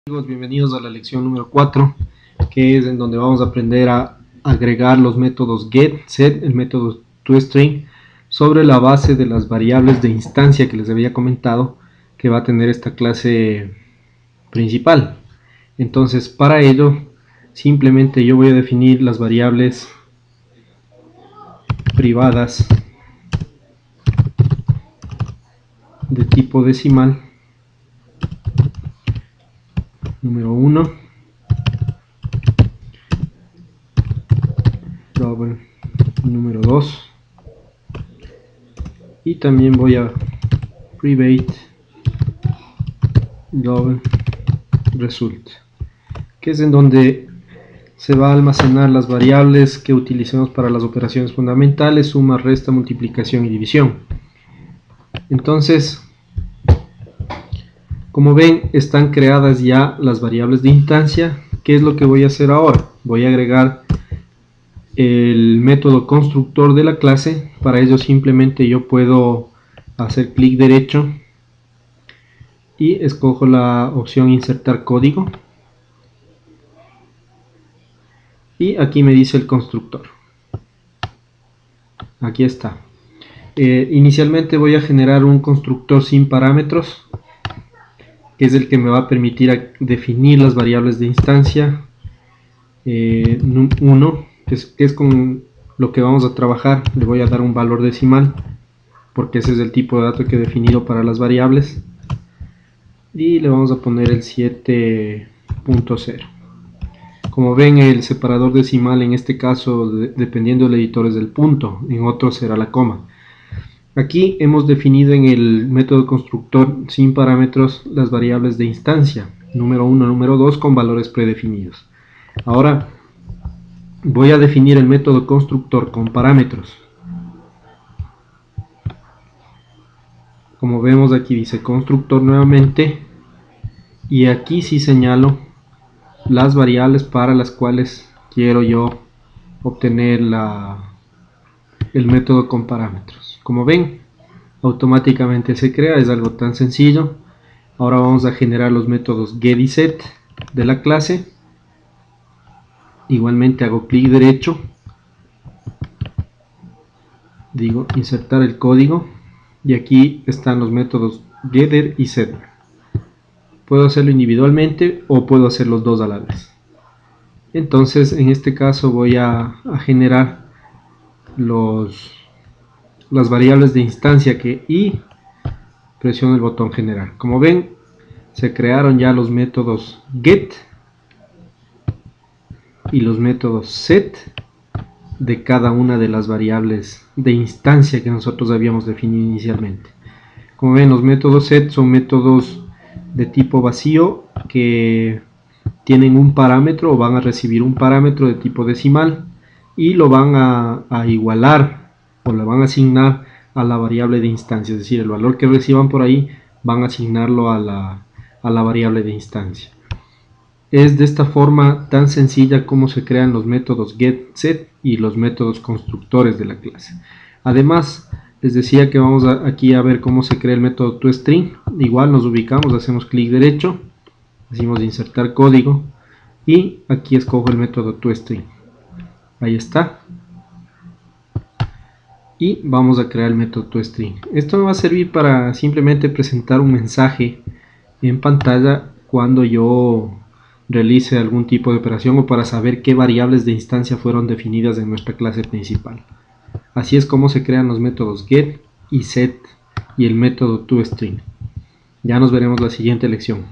Amigos, bienvenidos a la lección número 4, que es en donde vamos a aprender a agregar los métodos get, set, el método toString, sobre la base de las variables de instancia que les había comentado que va a tener esta clase principal. Entonces, para ello, simplemente yo voy a definir las variables privadas de tipo decimal, número 1, double número 2, y también voy a private double result, que es en donde se va a almacenar las variables que utilicemos para las operaciones fundamentales: suma, resta, multiplicación y división. Entonces, como ven, están creadas ya las variables de instancia. ¿Qué es lo que voy a hacer ahora? Voy a agregar el método constructor de la clase. Para ello simplemente yo puedo hacer clic derecho y escojo la opción insertar código, y aquí me dice el constructor. Aquí está. Inicialmente voy a generar un constructor sin parámetros, que es el que me va a permitir definir las variables de instancia. 1, que es con lo que vamos a trabajar. Le voy a dar un valor decimal, porque ese es el tipo de dato que he definido para las variables, y le vamos a poner el 7.0. Como ven, el separador decimal en este caso, dependiendo del editor, es el punto, en otro será la coma. Aquí hemos definido en el método constructor sin parámetros las variables de instancia, número 1, número 2, con valores predefinidos. Ahora voy a definir el método constructor con parámetros. Como vemos, aquí dice constructor nuevamente, y aquí sí señalo las variables para las cuales quiero yo obtener el método con parámetros. Como ven, automáticamente se crea, es algo tan sencillo. Ahora vamos a generar los métodos get y set de la clase. Igualmente hago clic derecho, digo insertar el código, y aquí están los métodos getter y setter. Puedo hacerlo individualmente o puedo hacer los dos a la vez. Entonces, en este caso voy a generar las variables de instancia y presiono el botón generar. Como ven, se crearon ya los métodos get y los métodos set de cada una de las variables de instancia que nosotros habíamos definido inicialmente. Como ven, los métodos set son métodos de tipo vacío que tienen un parámetro, o van a recibir un parámetro de tipo decimal, y lo van a igualar o le van a asignar a la variable de instancia. Es decir, el valor que reciban por ahí van a asignarlo a la variable de instancia. Es de esta forma tan sencilla como se crean los métodos get, set y los métodos constructores de la clase. Además, les decía que vamos aquí a ver cómo se crea el método toString. Igual nos ubicamos, hacemos clic derecho, decimos insertar código, y aquí escojo el método toString. Ahí está. Y vamos a crear el método toString. Esto me va a servir para simplemente presentar un mensaje en pantalla cuando yo realice algún tipo de operación, o para saber qué variables de instancia fueron definidas en nuestra clase principal. Así es como se crean los métodos get y set y el método toString. Ya nos veremos la siguiente lección.